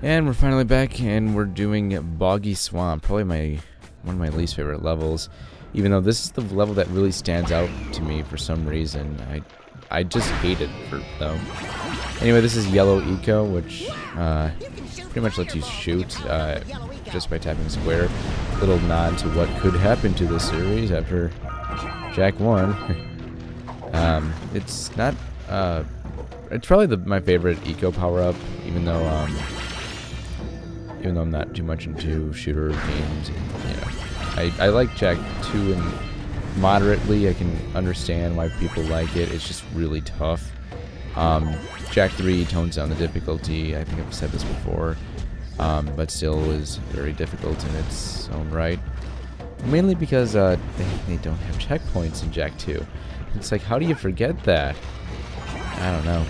And we're finally back, and we're doing Boggy Swamp, probably one of my least favorite levels. Even though this is the level that really stands out to me for some reason, I just hate it though. Anyway, this is Yellow Eco, which pretty much lets you shoot just by tapping square. Little nod to what could happen to this series after Jack 1. It's not. It's probably my favorite eco power-up, even though I'm not too much into shooter games. I like Jack 2 and moderately. I can understand why people like it. It's just really tough. Jack 3 tones down the difficulty. I think I've said this before, but still is very difficult in its own right. Mainly because they don't have checkpoints in Jack 2. It's like, how do you forget that? I don't know.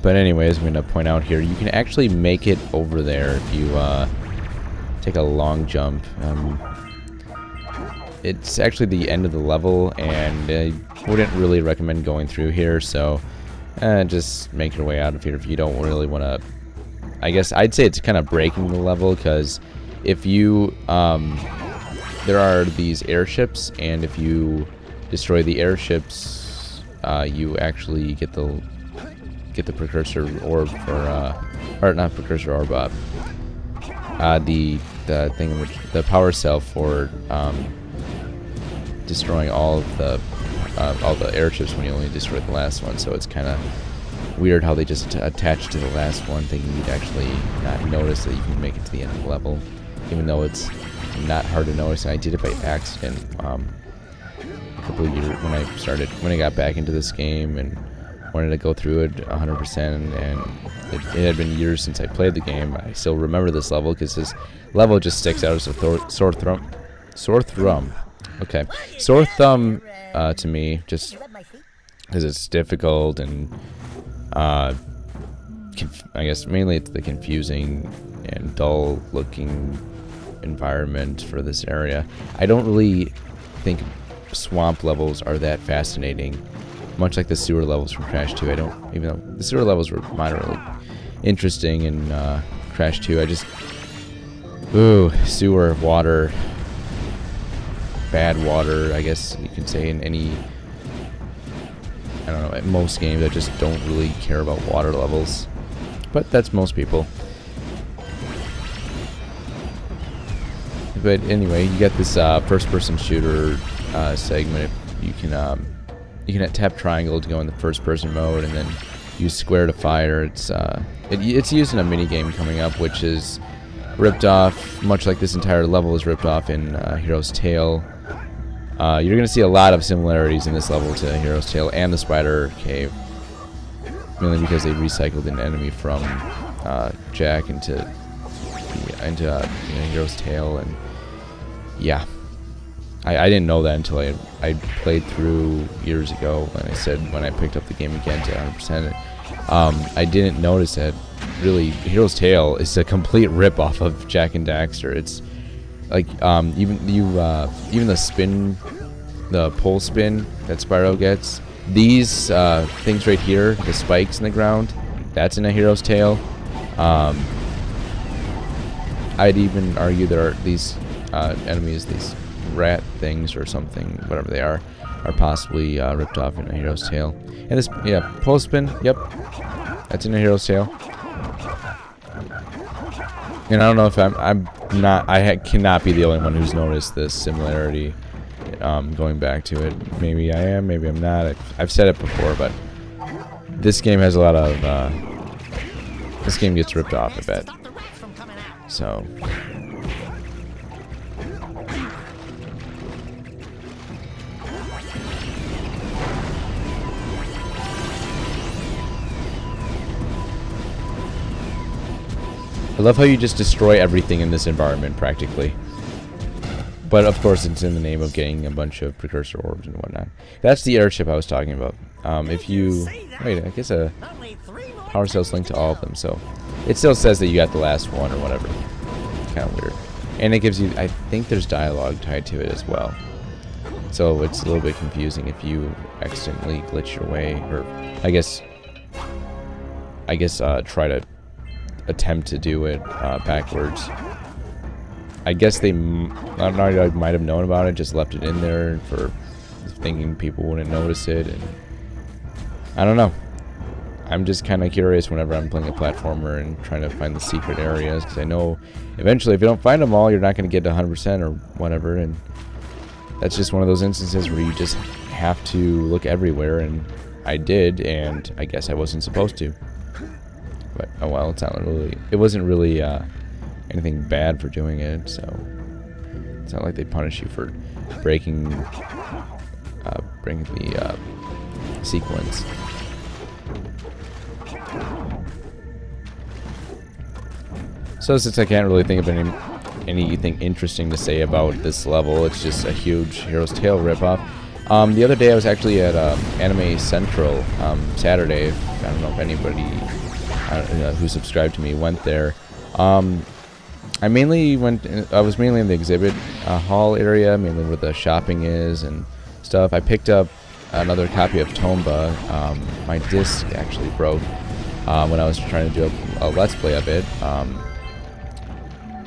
But anyways, I'm going to point out here, you can actually make it over there if you take a long jump. It's actually the end of the level, and I wouldn't really recommend going through here, so just make your way out of here if you don't really want to. I guess I'd say it's kind of breaking the level, because if you there are these airships, and if you destroy the airships, you actually get the Precursor orb for or not Precursor orb, the thing in which the power cell for destroying all the airships when you only destroy the last one. So it's kind of weird how they just attach to the last one, thinking you'd actually not notice that you can make it to the end of the level, even though it's not hard to notice. And I did it by accident a couple of years when I got back into this game and wanted to go through it 100%, and it had been years since I played the game. I still remember this level because this level just sticks out as a sore thumb. Okay, sore thumb to me, just because it's difficult, and I guess mainly it's the confusing and dull-looking environment for this area. I don't really think swamp levels are that fascinating. Much like the sewer levels from Crash 2, even though the sewer levels were moderately interesting in Crash 2, sewer, water, bad water, I guess you can say in any, I don't know, at most games I just don't really care about water levels, but that's most people. But anyway, you get this first-person shooter segment. You can tap triangle to go in the first-person mode, and then use square to fire. It's used in a mini game coming up, which is ripped off, much like this entire level is ripped off in Hero's Tail. You're going to see a lot of similarities in this level to Hero's Tail and the Spider Cave, mainly because they recycled an enemy from Jack into Hero's Tail, and yeah. I didn't know that until I played through years ago when I picked up the game again to 100%. I didn't notice that really Hero's Tail is a complete rip-off of Jack and Daxter. It's like even the pole spin that Spyro gets. These things right here, the spikes in the ground, that's in a Hero's Tail. I'd even argue there are these enemies, these rat things or something, whatever they are possibly ripped off in a Hero's Tail. And this, yeah, pole spin, yep, that's in a Hero's Tail. And I don't know if I cannot be the only one who's noticed this similarity going back to it. Maybe I am, maybe I'm not. I've said it before, but this game has a lot of this game gets ripped off a bit. So I love how you just destroy everything in this environment, practically. But of course, it's in the name of getting a bunch of Precursor orbs and whatnot. That's the airship I was talking about. If you... Wait, I guess a power cell's linked to all of them, so... It still says that you got the last one or whatever. Kind of weird. And it gives you... I think there's dialogue tied to it as well. So it's a little bit confusing if you accidentally glitch your way, or I guess try to attempt to do it backwards. I guess they might have known about it, just left it in there for thinking people wouldn't notice it, and I don't know. I'm just kind of curious whenever I'm playing a platformer and trying to find the secret areas, because I know eventually if you don't find them all, you're not going to get to 100% or whatever, and that's just one of those instances where you just have to look everywhere, and I did, and I guess I wasn't supposed to. But oh well, it wasn't really anything bad for doing it, so it's not like they punish you for breaking the sequence. So since I can't really think of anything interesting to say about this level, it's just a huge Hero's Tale ripoff. The other day I was actually at Anime Central Saturday. I don't know if anybody who subscribed to me went there. I was mainly in the exhibit hall area, mainly where the shopping is and stuff. I picked up another copy of Tomba. My disc actually broke when I was trying to do a let's play of it.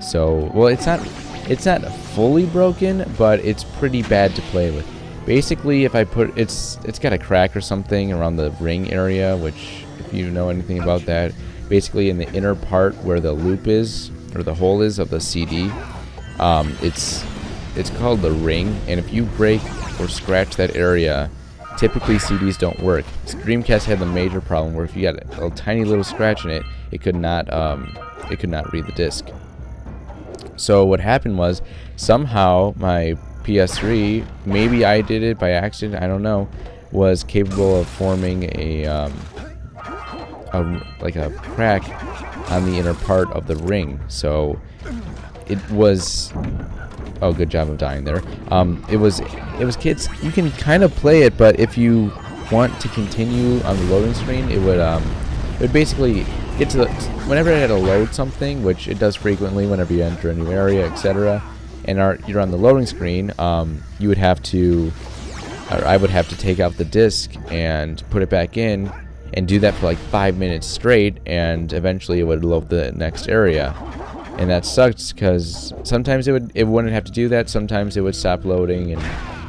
So, well, it's not fully broken, but it's pretty bad to play with. Basically, if I put it's got a crack or something around the ring area, which if you know anything about that, basically in the inner part where the loop is, or the hole is of the CD, it's called the ring, and if you break or scratch that area, typically CDs don't work. Dreamcast had the major problem where if you got a tiny little scratch in it, it could not read the disc. So what happened was, somehow my PS3, maybe I did it by accident, I don't know, was capable of forming a crack on the inner part of the ring. So it was, oh, good job of dying there. It was kids. You can kind of play it, but if you want to continue on the loading screen, it would basically get to whenever it had to load something, which it does frequently whenever you enter a new area, etc. And you're on the loading screen, you would have to, or I would have to take out the disc and put it back in, and do that for like 5 minutes straight, and eventually it would load the next area. And that sucks because sometimes it wouldn't have to do that, sometimes it would stop loading and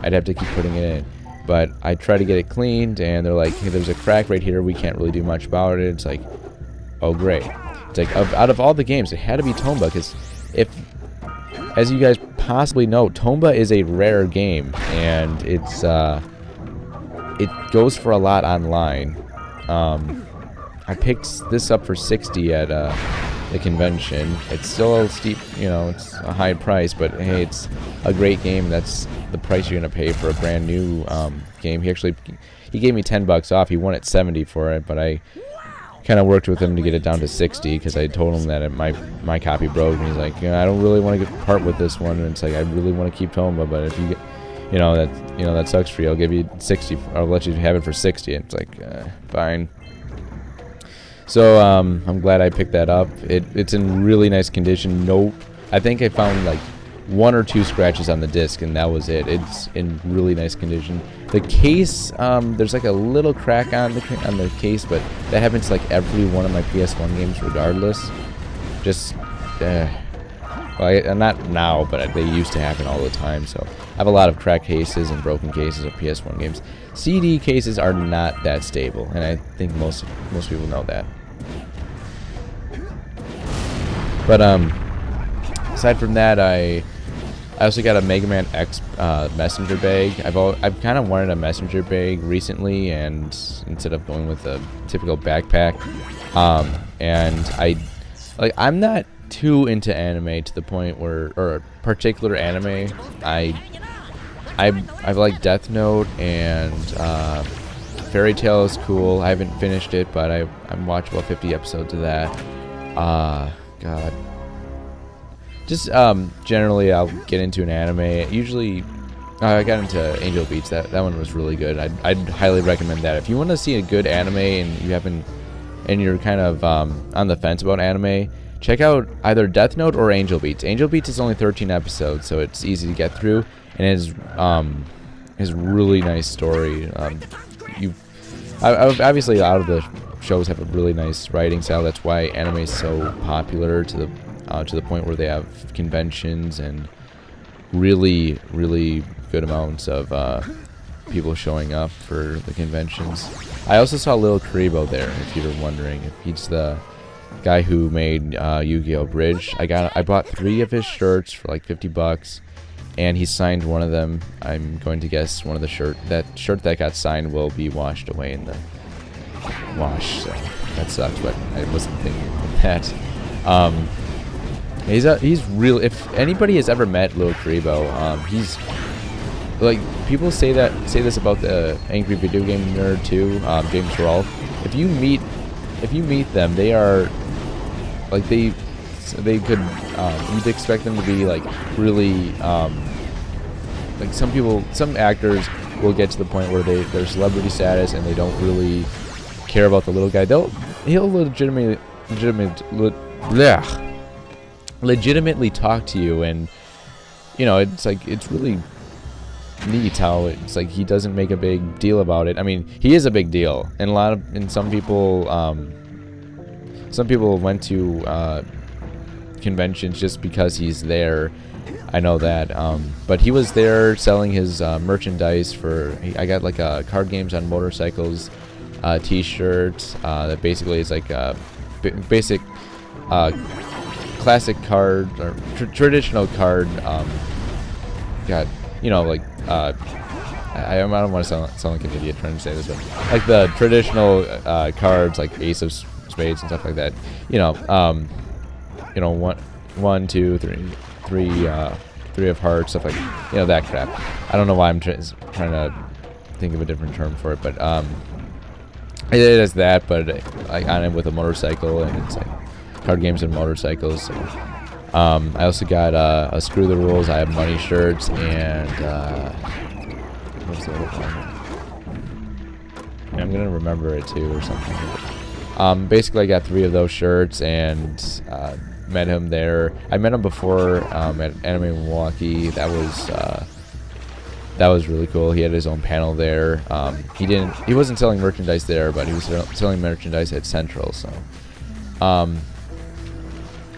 I'd have to keep putting it in. But I try to get it cleaned, and they're like, hey, there's a crack right here, we can't really do much about it. It's like, oh great. It's like, out of all the games, it had to be Tomba, because as you guys possibly know, Tomba is a rare game, and it goes for a lot online. I picked this up for $60 at the convention. It's still steep, it's a high price, but hey, it's a great game. That's the price you're gonna pay for a brand new game. He gave me $10 off. He wanted $70 for it, but I kind of worked with him to get it down to $60 because I told him that my copy broke, and he's like, I don't really want to part with this one, and it's like, I really want to keep Tomba, but if you get, that sucks for you. I'll give you $60. I'll let you have it for $60. And it's like, fine. So I'm glad I picked that up. It's in really nice condition. I think I found like 1 or 2 scratches on the disc, and that was it. It's in really nice condition. The case, there's like a little crack on the case, but that happens to like every one of my PS1 games, regardless. Just, well, not now, but they used to happen all the time. So I have a lot of cracked cases and broken cases of PS1 games. CD cases are not that stable, and I think most people know that. But aside from that, I also got a Mega Man X messenger bag. I've kind of wanted a messenger bag recently, and instead of going with a typical backpack, and I'm not too into anime to the point where, or a particular anime. I've liked Death Note, and Fairy Tail is cool. I haven't finished it, but I'm watched about 50 episodes of that. God. Just generally, I'll get into an anime. Usually, I got into Angel Beats. That one was really good. I'd highly recommend that. If you want to see a good anime and you're kind of on the fence about anime, check out either Death Note or Angel Beats. Angel Beats is only 13 episodes, so it's easy to get through, and it's his really nice story. Obviously, a lot of the shows have a really nice writing style. That's why anime is so popular to the point where they have conventions and really, really good amounts of people showing up for the conventions. I also saw Lil Karibo there, if you were wondering. He's the guy who made Yu-Gi-Oh! Bridge. I bought 3 of his shirts for like $50, and he signed one of them. I'm going to guess one of the shirt that got signed will be washed away in the wash. So that sucks, but I wasn't thinking of that. He's real. If anybody has ever met Lil Karibo, he's like, people say this about the Angry Video Game Nerd too, James Rolfe. If you meet them, they are like they could you'd expect them to be like really like some actors will get to the point where they're celebrity status and they don't really care about the little guy. He'll legitimately talk to you, and you know, it's like, it's really neat how it's like he doesn't make a big deal about it. I mean, he is a big deal, and some people went to conventions just because he's there. I know that, but he was there selling his merchandise I got like a card games on motorcycles t-shirt that basically is like a basic classic card or traditional card. Got, you know, like I don't want to sound like an idiot trying to say this, but like the traditional cards like Ace of Spades and stuff like that. You know, 1, 2, 3, 3 of Hearts, stuff like, you know, that crap. I don't know why I'm trying to think of a different term for it, but it is that, but like on it with a motorcycle, and it's like card games and motorcycles. So. I also got a Screw the Rules, I Have Money shirts, and what's the other one? I'm gonna remember it too or something. Basically, I got 3 of those shirts, and met him there. I met him before at Anime Milwaukee. That was really cool. He had his own panel there. He wasn't selling merchandise there, but he was selling merchandise at Central. So,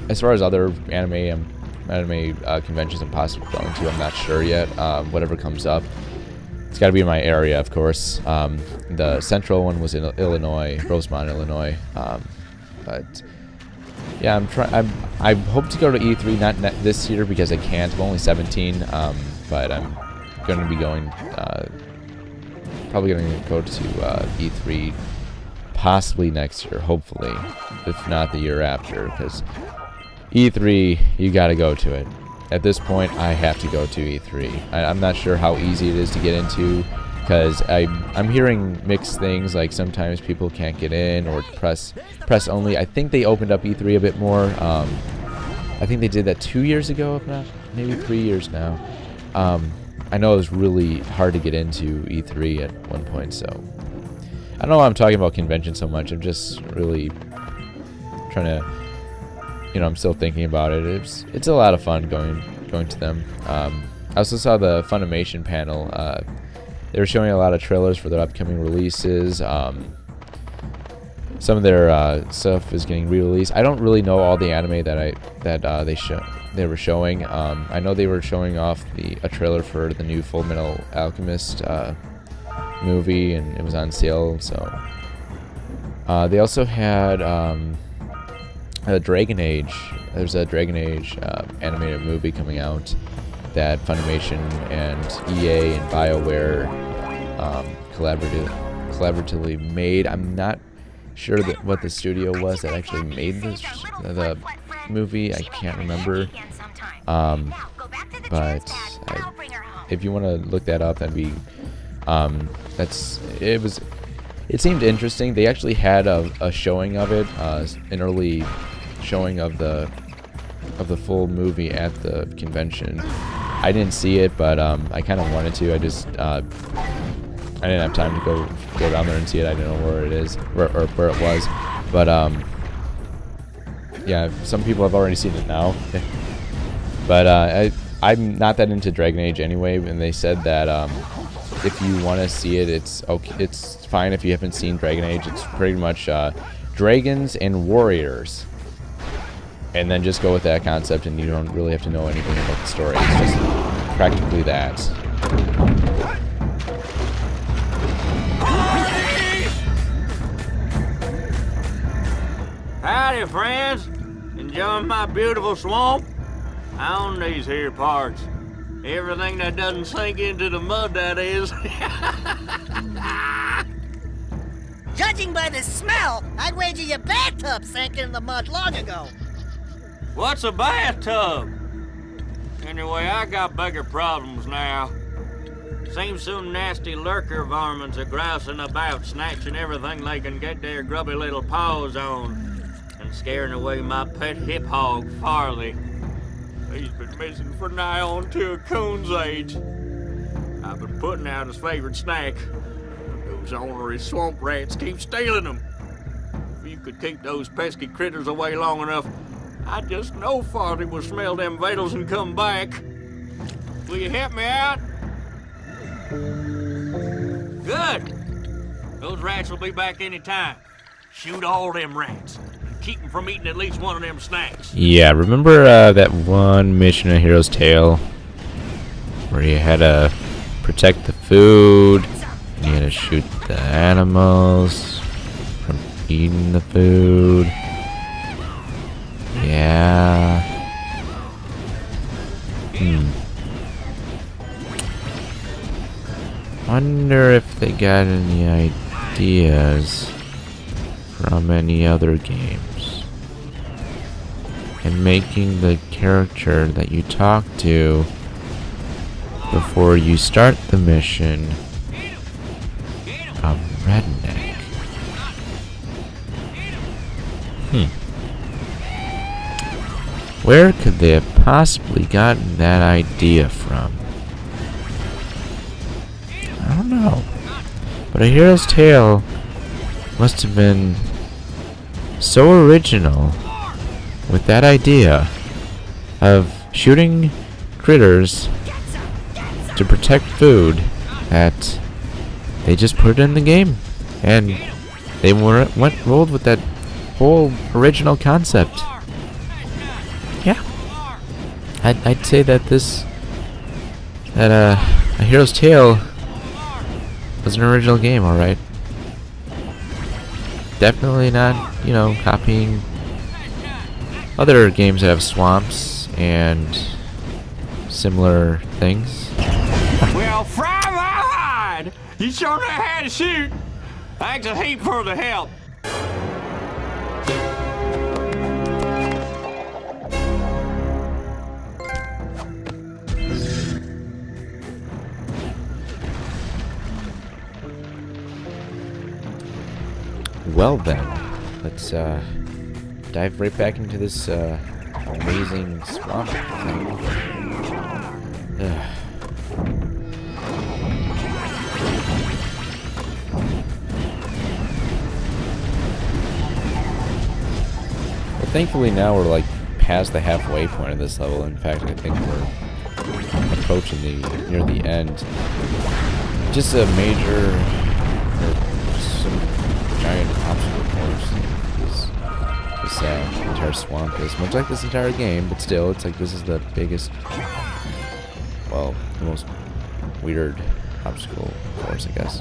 as far as other anime conventions I'm possibly going to, I'm not sure yet. Whatever comes up, it's got to be in my area, of course. The Central one was in Illinois, Rosemont, Illinois. But yeah, I hope to go to E3, not this year because I can't. I'm only 17, but I'm going to be going. Probably going to go to E3, possibly next year, hopefully, if not the year after, because E3, you got to go to it. At this point, I have to go to E3. I'm not sure how easy it is to get into, because I'm hearing mixed things, like sometimes people can't get in, or press only. I think they opened up E3 a bit more. I think they did that 2 years ago, if not maybe 3 years now. I know it was really hard to get into E3 at one point, so I don't know why I'm talking about conventions so much. I'm just really trying to, you know, I'm still thinking about it. It's a lot of fun going to them. I also saw the Funimation panel. They were showing a lot of trailers for their upcoming releases. Some of their stuff is getting re-released. I don't really know all the anime they were showing. I know they were showing off a trailer for the new Full Metal Alchemist movie, and it was on sale. So they also had a Dragon Age. There's a Dragon Age animated movie coming out that Funimation and EA and BioWare collaboratively made. I'm not sure what the studio was that actually made the movie. I can't remember. But if you want to look that up, that'd be it seemed interesting. They actually had a showing of it, an early showing of the full movie at the convention. I didn't see it, but I kind of wanted to. I didn't have time to go down there and see it. I didn't know where it is, where it was. But yeah, some people have already seen it now. But I'm not that into Dragon Age anyway, and they said that if you want to see it, it's okay. It's fine if you haven't seen Dragon Age. It's pretty much dragons and warriors, and then just go with that concept, and you don't really have to know anything about the story. It's just practically that. Howdy, friends. Enjoying my beautiful swamp? I own these here parts. Everything that doesn't sink into the mud, that is. Judging by the smell, I'd wager your bathtub sank in the mud long ago. What's a bathtub? Anyway, I got bigger problems now. Seems some nasty lurker varmints are grousing about, snatching everything they can get their grubby little paws on, and scaring away my pet hip hog, Farley. He's been missing for nigh on to a coon's age. I've been putting out his favorite snack. Those ornery swamp rats keep stealing them. If you could keep those pesky critters away long enough, I just know Farley will smell them vitals and come back. Will you help me out? Good. Those rats will be back any time. Shoot all them rats. Keep them from eating at least one of them snacks. Yeah, remember that one mission in Hero's Tale where you had to protect the food, and you had to shoot the animals from eating the food? Yeah. Wonder if they got any ideas from any other games, and making the character that you talk to before you start the mission a redneck. Where could they have possibly gotten that idea from? I don't know. But A Hero's Tale must have been so original with that idea of shooting critters to protect food that they just put it in the game, and they rolled with that whole original concept. Yeah, I'd say that A Hero's Tale was an original game, all right. Definitely not, copying other games that have swamps and similar things. Well, fry my hide! You sure know how to shoot. Thanks a heap for the help. Well then, let's dive right back into this amazing swamp thing. Well, thankfully now we're like past the halfway point of this level. In fact, I think we're approaching near the end. Just a major, some giant obstacle course. This entire swamp is much like this entire game, but still, it's like this is the biggest, well, the most weird obstacle course, I guess.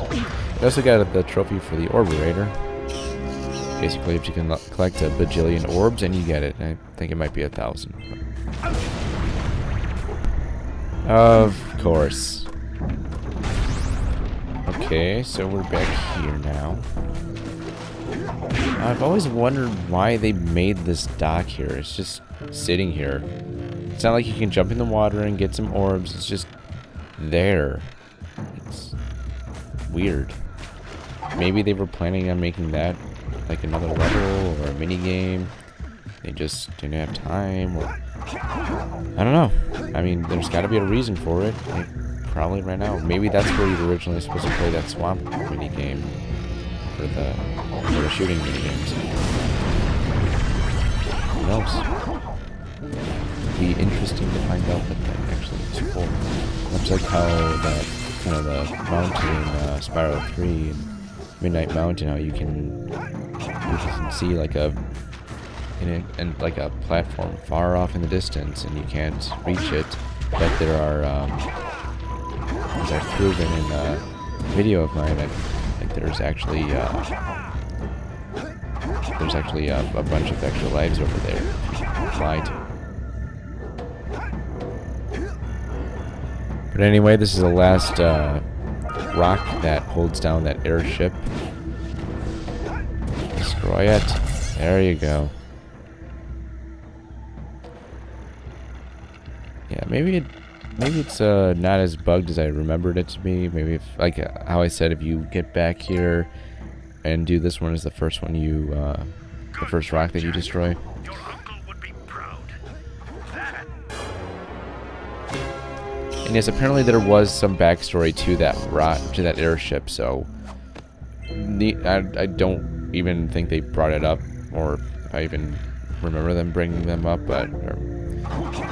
We also got the trophy for the Orburator. Basically, if you can collect a bajillion orbs, and you get it. I think it might be 1,000. Of course. Okay, so we're back here now. I've always wondered why they made this dock here. It's just sitting here. It's not like you can jump in the water and get some orbs. It's just there. It's weird. Maybe they were planning on making that like another level or a mini game. They just didn't have time, or I don't know. I mean, there's got to be a reason for it. Like, probably right now. Maybe that's where you were originally supposed to play that swamp mini game for the shooting mini games. Who knows? It'd be interesting to find out, but that actually looks cool. Much like how that kind of the mountain in Spiral 3, and Midnight Mountain, how you can see like like a platform far off in the distance, and you can't reach it. But there are, as I've proven in a video of mine, I think there's actually a bunch of extra lives over there if you fly to. But anyway, this is the last rock that holds down that airship. Destroy it. There you go. Yeah, maybe it's not as bugged as I remembered it to be. Maybe if, like how I said, if you get back here and do this one as the first one you, the first rock that you destroy. Your uncle would be proud. That. And yes, apparently there was some backstory to that airship. So I don't even think they brought it up, or if I even remember them bringing them up, but.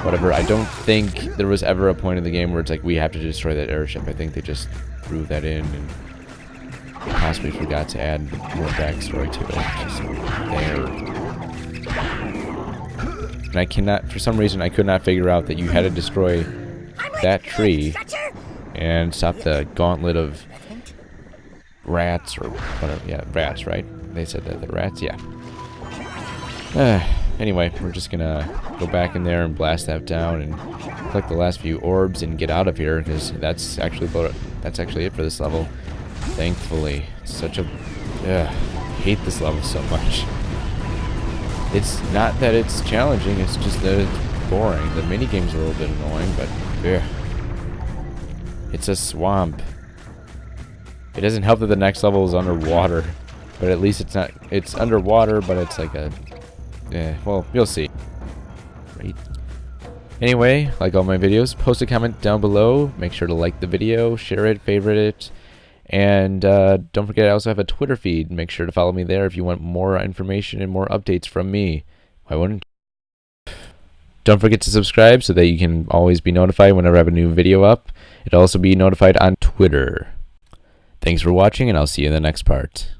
Whatever, I don't think there was ever a point in the game where it's like, we have to destroy that airship. I think they just threw that in and possibly forgot to add more backstory to it. It's just there. And I cannot, for some reason, I could not figure out that you had to destroy that tree and stop the gauntlet of rats, or whatever. Yeah, rats, right? They said that the rats, yeah. Anyway, we're just gonna go back in there and blast that down and collect the last few orbs and get out of here, because that's actually it for this level. Thankfully, it's such a I hate this level so much. It's not that it's challenging; it's just that it's boring. The mini game's a little bit annoying, but it's a swamp. It doesn't help that the next level is underwater, but at least it's not. It's underwater, but it's like a. Yeah, well, you'll see. Right. Anyway, like all my videos, post a comment down below. Make sure to like the video, share it, favorite it, and don't forget I also have a Twitter feed. Make sure to follow me there if you want more information and more updates from me. Why wouldn't you? Don't forget to subscribe so that you can always be notified whenever I have a new video up. It'll also be notified on Twitter. Thanks for watching, and I'll see you in the next part.